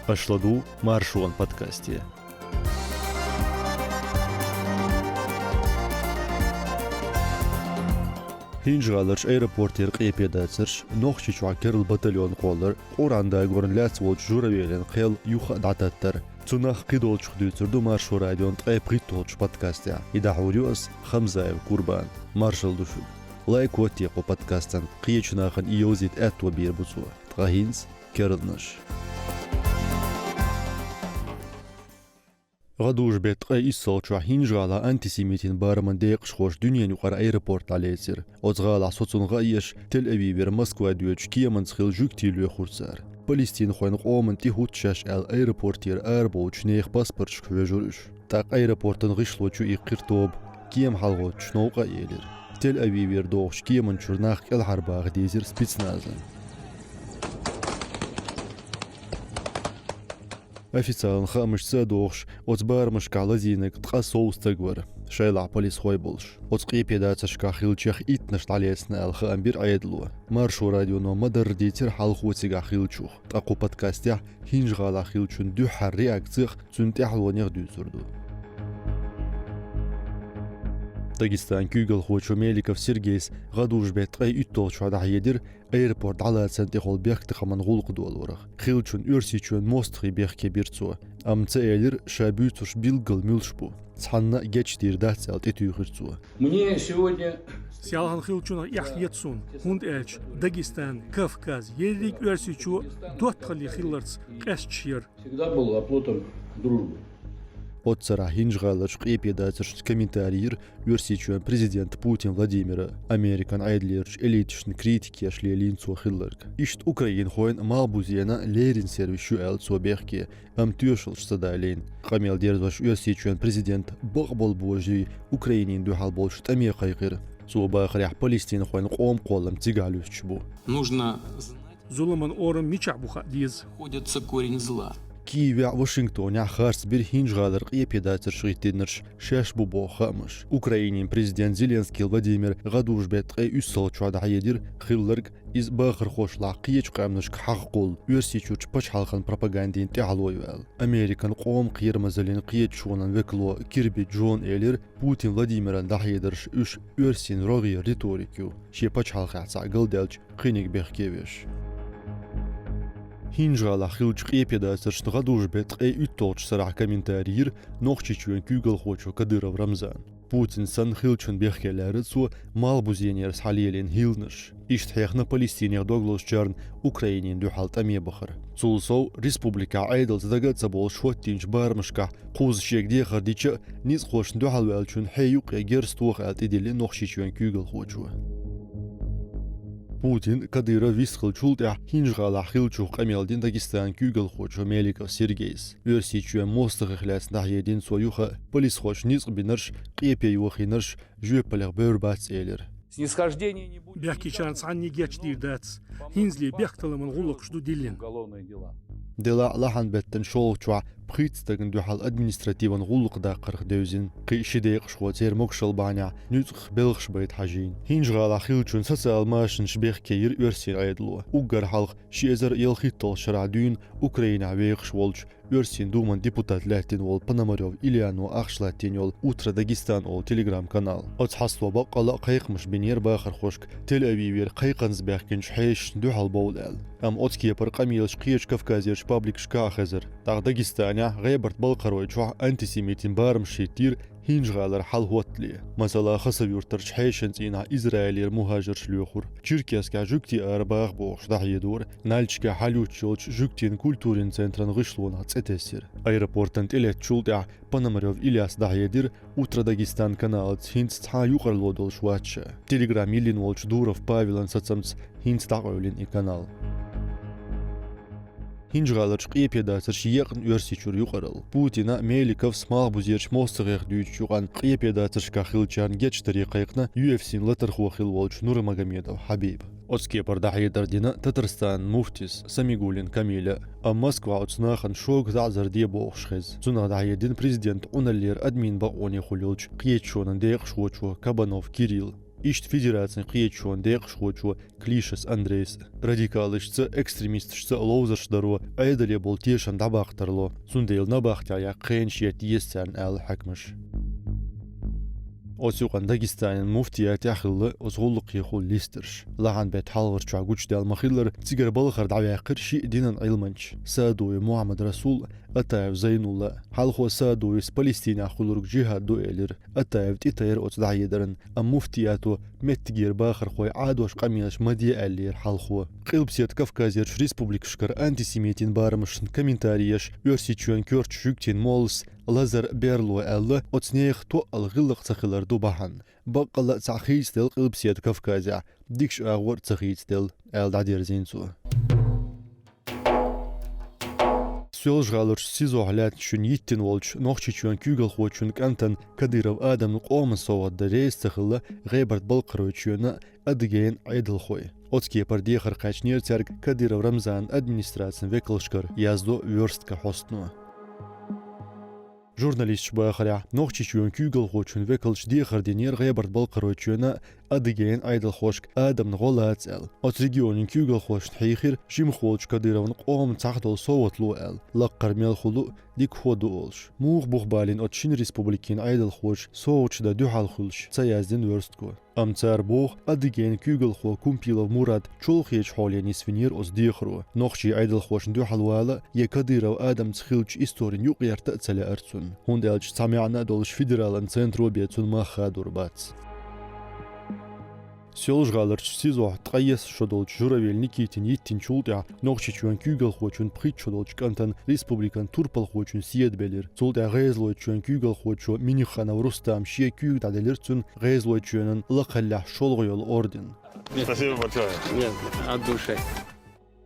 Ашладу Маршон подкасте. Hinjgalırç aeroporter qeypedasırç noxçi çuakırl batalyon qollar Qoranda gornlats volç juravelen qel yuxa datattar Tunaq qidolç qdütürdü Marşo radyon qeypqitolç podcastya idahurios Hamzaev Kurban Marshal düşün Like voti qo podcastan qiyçnaqın iozit atwa bir buçu Tqahins kerılnış Gaduj bet qay issolçu hinjala antisemitin barman deqş xoş dünyen yuqar aeroport alesir Ozgala soçunğa yeş Tel Aviv Moskva düç kiyaman xil jüktilü xursar Palestin xoyn qomun tihutşaş al aeroportir arboç nex pasport şkvejuriş Taq aeroportun gışloçu iqirtob kiyam halgoç noqa yelir Tel Aviv doğuş kiyaman çurnaq el harbaq dezir spitsnazın Официалн хамышца дохш, оцбармыш калазинек тқасоустагвар. Шайла полис хойболш. Оцқипедацашка хилчах итнаш талесна алха амбир айдлуа. Маршо радионо мадардитер халхуцига хилчух. Тақу подкастя хинжгала хилчун дюхар реакциях цунтяхлонех дюзурду. Дагестан Кюгел Хочо Меликов Сергейс Гадуж бет қай үттолчу едір аэропорт ала центехол бехті қаман ғулқы дуалурақ. Хилчун өрсичун мостқи бехке бірцу. Амцы әлір шабютуш билгіл мүлшбу. Цанна гечтир дацалт етүйхірцу. Мне сегодня... Сялхан хилчуна яхьетсун, хунд эльч, Дагестан, Кавказ, елик өрсичу, дотхали хилларц, кэсчир. Всегда был оплотом дружбы. Отцара хинжгалыч qeypedasırç комментарийр өрсичуан президент Путин Владимира Американ айдлерч элитишн критики яшлелин цохилларк. Ишт Украин хойн малбузена лерин сервищу эл цобехке ам тюшылч садалин. Камел дерзош өрсичуан президент богбол божи Украинин духалболш таме қайқыр. Суба хрях Палестин хойн қом қолым тигалюшчбу. Нужно Зулыман орым мичабуха диз. находится корень зла. Киеве Вашингтоне харс бир хинжгалыр qeypedasırç итенерш шаш бубо хамыш. Украинин президент Зеленский Владимир Гадуж бет qey üssol çuada yedir xillırg iz baxır xoşla qiyç qamnış haqqol өрсичуч пач халқын пропагандин тяалойвал. Американ qom qiyırmazalin qiyç şonan veklo Kirby John Eller Putin Vladimiran dahidirş üç өрсин rogi ritoriku. Şe пач халqa saqıldelç qinig bexkeveş. Hinjala xilch qeypedasırç Гадуж бет qey üttolç sarah комментарийр noxçiçuen Google Хочо Кадыров Рамзан. Путин сан хилчун бехкелери цу малбузенер салиелин хилныш. Ишт хехна Палестине доглос чарн Украинин дюхалт амебахар. Цулсов республика айдл задагатса бол шоттинч бармышка қуз шегде хардича низ хошн дюхалвелчун хейюк егерстух алтиделин noxçiçuen Google Хочо. Путин Кадыров висхыл чултя хинжгала хилчух камелдин Дагестан Кюгел Хочо Меликов Сергейс. Өрсичуен мостығы хлясна един союха полис хоч низ бинерш qeype юхинерш жөпелер бөрбац элер. Снисхождение не будет. Бяхки чанц анни гечтир дац. Хинзли бяхталымын ғулықшду дилин. Уголовные дела. Дела лахан беттен шолчуа пхитстагын дюхал административан ғулықда қырқ дөзін. Қишидеq шуатер мокшалбаня нүцх белгш байт хажин. Хинжгала хилчун социал машин шбехкейр өрсин айдлуа. Угар халq шезер елхиттол шарадюн Украина вейқш волч өрсин думан депутат ләтин ол Пономарев Ильяну Ахшлатин ол Утра Дагестан ол телеграм-канал. Оцхасло бақала қайқмыш бенер бақыр хошк Тел Авивер қайқанз бәхкін шхейш дюхал боуләл. Ам оцкепар қамилш қиеч Кавказерш паблик шкахазер. Тақ Дагестаня ғайбарт балқарой чуа антисемитин барым шеттир хинжгалар халхуатли. Масала хасавюртар шхейшен зина Израилер мухажер шлюхур. Чиркеска жукти арбақ боғш дахедур. Нальчка халючолч жуктин культурин центран ғышлуна цетесер. Аэропортан телет чултя Пономарев Ильяс дахедир Утра Дагестан канал хинц ца юқарлодол шуатша. Телеграм Илин волч Дуров Павелан сацамц хинц тағойлин и канал. Hinjgalırç qeypedasırç yeqin өрсичур yuqarıl. Putina Melikov smağbuzerç mostığıq düyüç yuqan qeypedasırçka xilçan geç tariqayqna UFC'nin latırxu xil volç Nurmagomedov Habib. Оцкепар дахидардина Татарстан муфтис Самигулин Камиля, а Москва оцнахан шог зазар де боғшхез. Цуна дахидин президент уналер админ ба они хулилч, қиетшонан деқ шуочу Кабанов Кирилл. Ишт федерацин қиечуан деқшхочу клишес Андрейс радикалышцы экстремистшцы лоузаш дару айдале бол тешан дабақтарло сундейл набақтя қеншиет естен әл хакмыш. Осюқан Дагестанин муфтия тяхылы озғулық еху листерш. Лаған бет халғырча гучдел махиллар цигар балықар давяқыр ши динан айлманч. Саадуи Мухаммад Расул Атаев Зайнулла. Халху саадуи с Палестина хулург джихад дуэлир. Атаев титайр оцдайдерн. Ам муфтияту меттигир бахар хой адош қамилаш мадия әллер халху. Қилбсет Кавказерш республикшкар антисемитин барымышын комментарияш өрсичуан көрч жүктен молс Лазар Берло әлі отснех то алғылық цахилар дубахан. Баққалы цахистел қылбсет Кавказя. Дикш ағыр цахистел әл дадерзинцу. Сөлжғалыр сизо ғалят шүн еттен олч ноқчы чуан күйгіл хочун кантан Кадыров адамның қомын соғадды рейс цахилы ғайбарт балқыры чуаны адыгейн айдыл хой. Отские пардехар қачнер церк Кадыров Рамзан администрациян векілшкар язду верстка хостну. Журналист бахаря нохчи чуан күйгіл хочун векілш дехар денер ғайбарт балқыры чуаны адыгейн айдыл хошк адам нголац әл. От регионын күйгіл хошн хейхир жим холч Кадыровын қом цахдол соғытлу әл. Лаққар мел хулу дик ходу олш. Муғ бұғбалин от шин республикин айдыл хош соғычда дюхал хулш цаязден верстку. Амцар бух адыгейн күйгіл хо Кумпилов Мурат чолхеч холени свинир оз дехру. Нохчи айдыл хошн дюхал вала е Кадыров адам цхилч историн юқерта цаля арцун. Хунд элч самяна долш федералан центру бецун маха дурбац. Сөлжғалырч сизо тқайес шодолч журавел Никитин еттин чултя нохчи чуан күйгіл хочун пхит шодолч кантан республикан турпал хочун сиет белер. Цултя ғайзлой чуан күйгіл хочу Миниханов Рустам шие күйг даделер цун ғайзлой чуанын лақалля шолғойол орден. Спасибо большое. Нет, от души.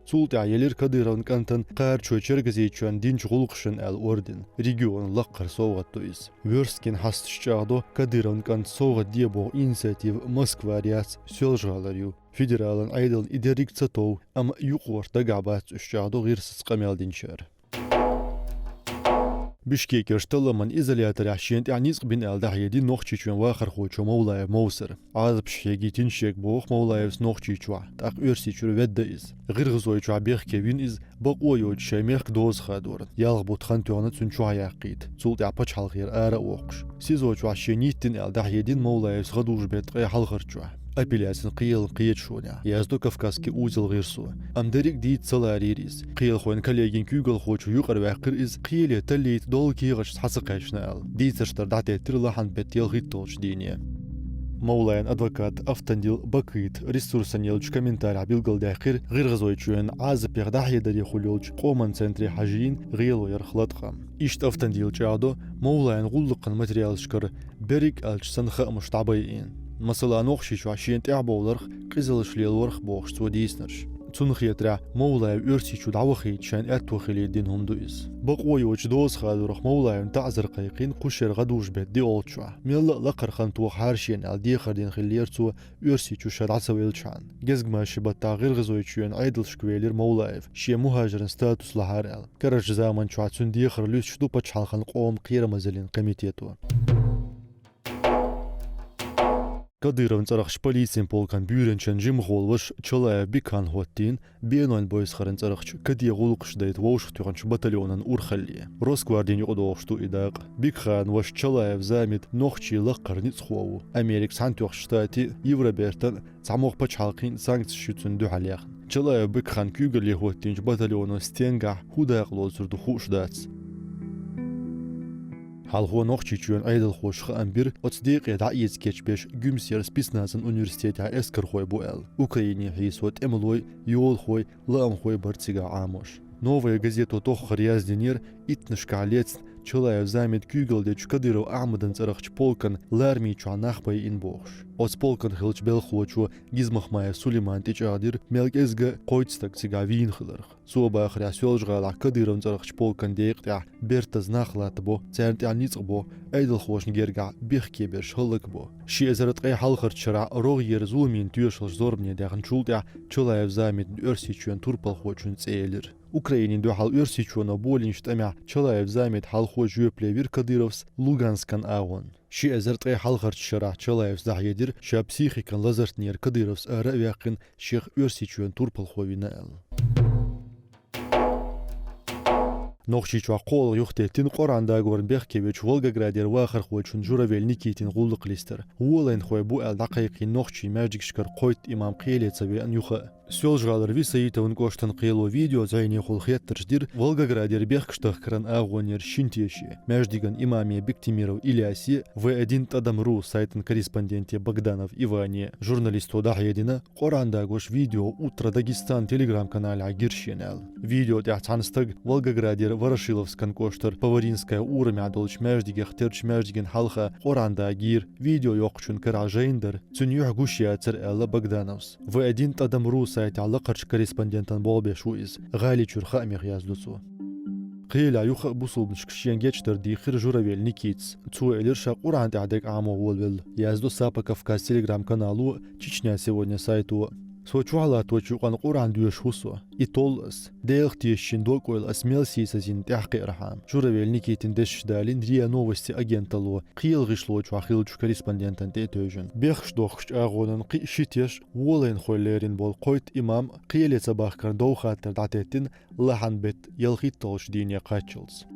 Цултя елер Кадыровын кантан қар чөчергізей чуан динч ғулқшын әл орден. Регион лаққар соғат тойыз. Версткен хастышчағдо Кадыровын кант соғат дебо инициатив Москва ряц сөлжғаларю. Федералын айдыл идерик цатоу, ам юқуарта габац үшчағдо ғирсыз қамелдинчар. Бишкекер шталаман изолятор ашент аниск бин элдахеди нохчичуан вахар хочу Маулаев Моусер. Азып шеги тиншек бох Маулаев нохчичуа. Так өрсичур ведда из. Гыргызойчуа бехке вин из бақойоч шемех доз хадорын. Ялг бутхан туаны цунчуа яқид. Цулт апач халгир ара оқш. Сизойчуа шениттин элдахедин Маулаев сгадуж бетқай халгырчуа. Апелляцин қиыл қиет шуня. Язду Кавказский узел ғирсу. Амдерик дейт саларирис. Қиыл хойн коллегин күйгіл хочу юқар вәқір из қиыле талейт дол кейғыш сасы қайшна әл. Дейцерштар датеттір лахан беттел ғит толш дейне. Маулайын адвокат автандил бакыт ресурсан елч комментарий билгал дәқір ғирғызой чуен азы пеғдахедари хулелч қоман центре хажиин ғилу ярхлатқа. Ишт автандил чаадо Маулайын ғуллықын материал шкар берик әлч санха мұштабайын. Масала нохшич вашент яболарх кызылышлелорх бохш цодиснерш. Цунхетра Маулаев өрсичу давахичан әттуахиледин хумдуиз. Бақойоч доз хадурх Маулаев тазыр қайқин қушер ғадуш бет диолчуа. Мелла лақархан туақ харшен әл дехардин хиллерцу өрсичу шарацавелчан. Гезгмаши бата ғирғызойчуен айдылшквелер Маулаев. Шие мухажырын статус лахар әл. Караш заман чуацун дехар люс шду пачалхан қоом қирамазелин комитету. Кадыровын царахш полициен полкан бюренчен жим голваш чалая бикан хоттин бенойн бойс харын царахч кадия гулуқш дайт воуш тюганч батальонан урхалли. Росгвардин юqdoqshtu идaq. Бикхан ваш чалаев замит нохчи лаққарниц хуау. Америк сантюх штати Евробертан цамоқ пачалқин санкц шүтсүн духалях. Чалаев бикхан күйгірле хоттинч батальону стенга худаяқ лозурду хушдац. Халху нохчичуен айдал хошха амбир отсдеқ дайец кечбеш гюмсер списназын университета эскер хой буэл. Украине хисот эмлой йол хой лам хой барцига амош. Новая газета тох хрязденер итнышка лец Чалаев замет күйгілдеч Кадыров Ахмадан царахч полкан лармий чуанахпай инбош. Оц полкан хилч белхочу гизмахмаев Сулейман тичадир мелкезга койцтак цига винхларх. Суоба хря сөлжгала Кадыров царахч полкан дейqтя берта знахлатбо цернтя ницбо айдал хошнгерга бехкебеш хылыкбо. Шиезаратқай халхарчара рог ер зулмин түйешл зорбне дяган чултя Чалаев замет өрсичуен турпал хочун цейлер. Украинин духал Ерсичуна болиншт амя Чалаев замет халхо жөплевир Кадыровс Луганскан агон. Ши азерт халхарч шара Чалаев захедир ша психикан лазартнер Кадыровс ара вякин шех Ерсичуан турпалховинал. Нохшичва қол юхтелтин Қоранда горн бехкевич Волгоградер вахар хойчун Журавель Никитин гуллық листер. Уолен хой бу ал дақиқи нохчи мәждикшкар қойт имам қиелецаве ан юха. Сёлжгалар висаитавын коштан қиело видео зайне холхеттірждир Волгоградер бехкштахкаран агонер шинтеши. Мәждиган имаме Бектимиров Ильяси В1 Тадам.ру сайтын корреспонденте Богданов Иване. Журналисту дахедина Қоранда гош видео Утро Дагестан телеграм-канале агиршенел. Видео тяхтанстаг Волгоградер Ворошиловскан коштар Паваринская урмя долч мәждигех терч мәждиген халха Қоранда агир видео йоқчун каражайндыр цунюх гушия цер элла Богдановс. В1 Тадам.ру сайт аллақарч корреспондентан болбе шуиз Гали чурха амех яздуцу. قيلا يخ بوصوبنش كشيان جيتشتر دي خير جورافيل نيكيتس تو إليرشا قران تعدك عامو والبل يازدو سابا كافكاز تليجرام каналу Чечня сегодня сайту Сочуала точу кан Qur'an дюш хусу и толс деяхти шиндок ойл асмелси сазин тахқирхан Журавель Никитин дешдалин риа новости агенталу қиылғышло чуахилчу корреспондентан тетөжін бехшдохч агонын қишитеш уолен хойлерин бол қойт имам қиелеца бахкар доухаттар датеттин лаханбет елхит толш дине қачылс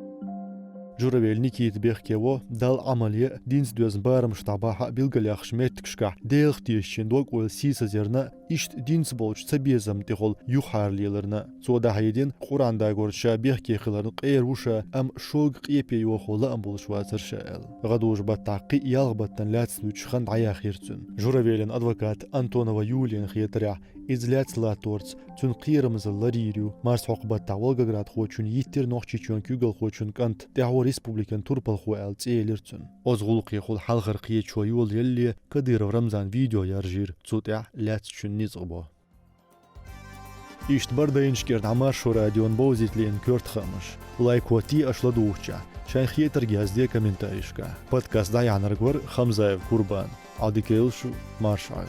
Журавель Никит бехкево дал амалия динс дюз барам штабаха билгалях шметткшка деяхтиешчин дог ойл сисазерна ишт динс болч цабезам техол юхарлилерна сода хайдин Qur'анда горша бехкехларын қейруша ам шог қепе йохола ам болшвазершал гадуж баттақи ялбаттан лацнучхан аяхирцун Журавелин адвокат Антонова Юлиан хетря изляцла торц цун қирымзы ларирю марс хоқбатта Волгоград хочун yitter нохчичун күгел хочун кант тяо республикан турпал хуэл цейлерцун озгулқи хол халғыр қиечо юл елли Кадыров Рамзан видео яржир цутя лацчун низғбо Ишт бардайншкерд амар шо радион боузитлин кёрт хамыш лайкоти ашладууча шайхетер гязде комментаришка подкаст даянаргвар Хамзаев Курбан Адикейлшу Маршал